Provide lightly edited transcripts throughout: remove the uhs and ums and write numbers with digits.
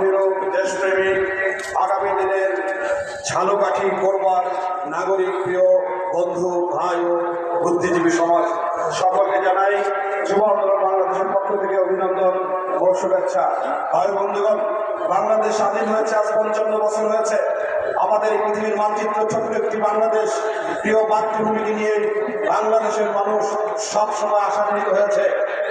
ধর্মভীরু দেশপ্রেমিক আগামী দিনের ঝালকাঠি করবার নাগরিক প্রিয় বন্ধু ভাই ও বুদ্ধিজীবী সমাজ সকলকে জানাই যুব আন্দোলন বাংলাদেশের পক্ষ থেকে অভিনন্দন ও শুভেচ্ছা। ভাই বন্ধুগণ, বাংলাদেশ স্বাধীন হয়েছে আজ 55 বছর হয়েছে। আমাদের এই পৃথিবীর মানচিত্র ছোট্ট একটি বাংলাদেশ, প্রিয় মাতৃভূমিকে নিয়ে বাংলাদেশের মানুষ সবসময় আশান্বিত হয়েছে,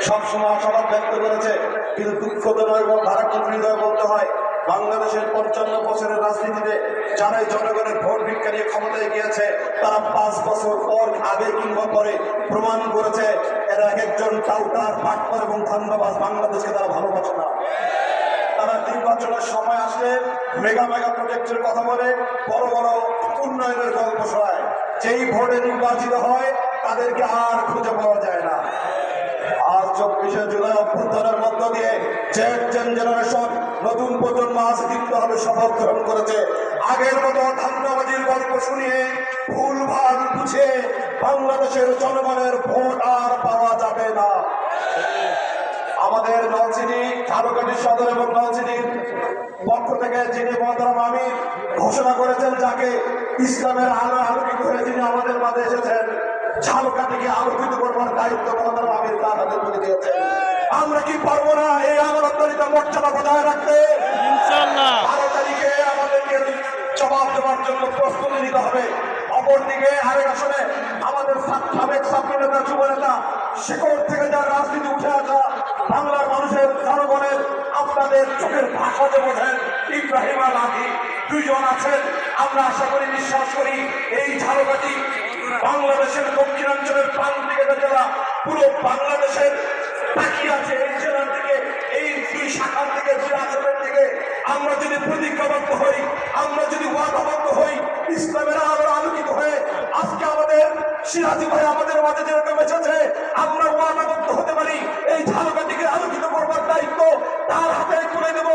সবসময় আশাবাদ ব্যক্ত করেছে। কিন্তু দুঃখজনক এবং ভারাক্রান্ত হৃদয় বলতে হয়, বাংলাদেশের 55 বছরের রাজনীতিতে যারাই জনগণের ভোট ভিক্ষা নিয়ে ক্ষমতায় গিয়েছে, তারা 5 বছর পর আগে কিংবা পরে প্রমাণ করেছে এরা একজন টাউটার, বাটপার এবং ধান্দাবাজ। বাংলাদেশকে তারা ভালোবাসে না। তারা নির্বাচনের সময় আসলে মেগা প্রজেক্টের কথা বলে, বড় বড় উন্নয়নের গল্প শোনায়। যেই ভোটে নির্বাচিত হয় তাদেরকে আর খুঁজে পাওয়া যায় না। আজ 24শে জুলাই অভ্যুত্থানের মধ্য দিয়ে জেনারেশন, নতুন প্রজন্ম আজ দীপ্তভাবে শপথ গ্রহণ করেছে। আগের মতো ধান্দাবাজির গল্প শুনিয়ে ভুলভাল বুঝে বাংলাদেশের জনগণের ভোট আর পাওয়া যাবে না। আমাদের নলছিটি, ঝালকাঠি সদর এবং নলছিটির পক্ষ থেকে যিনি মহতরম আমির ঘোষণা করেছেন, যাকে ইসলামের আলো আলোকিত হয়ে যিনি আমাদের মাঝে এসেছেন, ঝালকাঠিকে আলোকিত করবার দায়িত্ব মহতরম আমির তার হাতে তুলে দিয়েছেন। আমরা কি পারবো না এই আমানতদারিতা মর্যাদা বজায় রাখতে? ইনশাআল্লাহ 12 তারিখে আমাদেরকে জবাব দেওয়ার জন্য প্রস্তুতি নিতে হবে। অপরদিকে আরেক আসলে আমাদের সাবেক ছাত্র নেতা, যুব নেতা, শেকড় থেকে যার রাজনীতি উঠে আসা বাংলার মানুষের জনগণের আপনাদের চোখের ভাষা যে বোঝেন ইব্রাহিম আল আদি দুইজন আছেন। আমরা আশা করি, বিশ্বাস করি এই ঝালকাঠি বাংলাদেশের দক্ষিণাঞ্চলের প্রান্তিক জেলা, পুরো বাংলাদেশের তাকিয়ে আছে এই জেলার দিকে, এই দুই শাখার দিকে, দুই আচরণের দিকে। আমরা যদি প্রতিজ্ঞাবদ্ধ হই, আমরা যদি ওয়াদাবদ্ধ হই, ইসলামের আলো আলোকিত হয়ে আজকে আমাদের সিরাজি ভাই আমাদের মাঝে যেরকম এসেছে, আমরা ওয়াদাবদ্ধ হতে পারি এই ঝালকাঠিকে আলোকিত করবার দায়িত্ব তার হাতে তুলে দেব।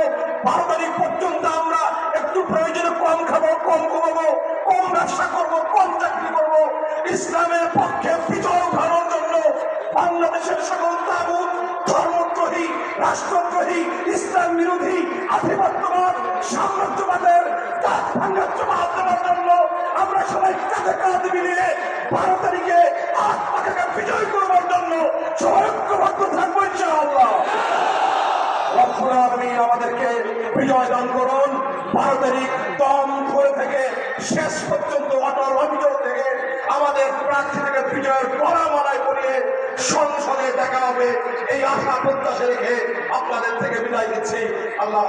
12 তারিখ পর্যন্ত আমরা একটু প্রয়োজনে কম খাবো, কম ঘুমাবো, কম ব্যবসা করবো, কম চাকরি করবো। ইসলামের পক্ষে বিজয় উঠানোর জন্য বাংলাদেশের সকল তাগুত, ধর্মদ্রোহী, রাষ্ট্রদ্রোহী, ইসলাম বিরোধী, আধিপত্যবাদ, সাম্রাজ্যবাদের দাঁত ভাঙার জবাব দেওয়ার জন্য আমরা সবাই কাঁধে কাঁধ মিলিয়ে 12 তারিখে হাত পাখাকে বিজয় করবার জন্য সবাই ঐক্যবদ্ধ থাকবো ইনশাআল্লাহ। রব্বুল আলামিন আমাদেরকে বিজয় দান করুন। 12 তারিখ দম ধরে থেকে শেষ পর্যন্ত অটল অবিচল থেকে আমাদের প্রার্থী থেকে বিজয়ের পরামালায় পড়িয়ে সংসদে দেখা হবে, এই আশা প্রত্যাশা রেখে আপনাদের থেকে বিদায় দিচ্ছি। আল্লাহ।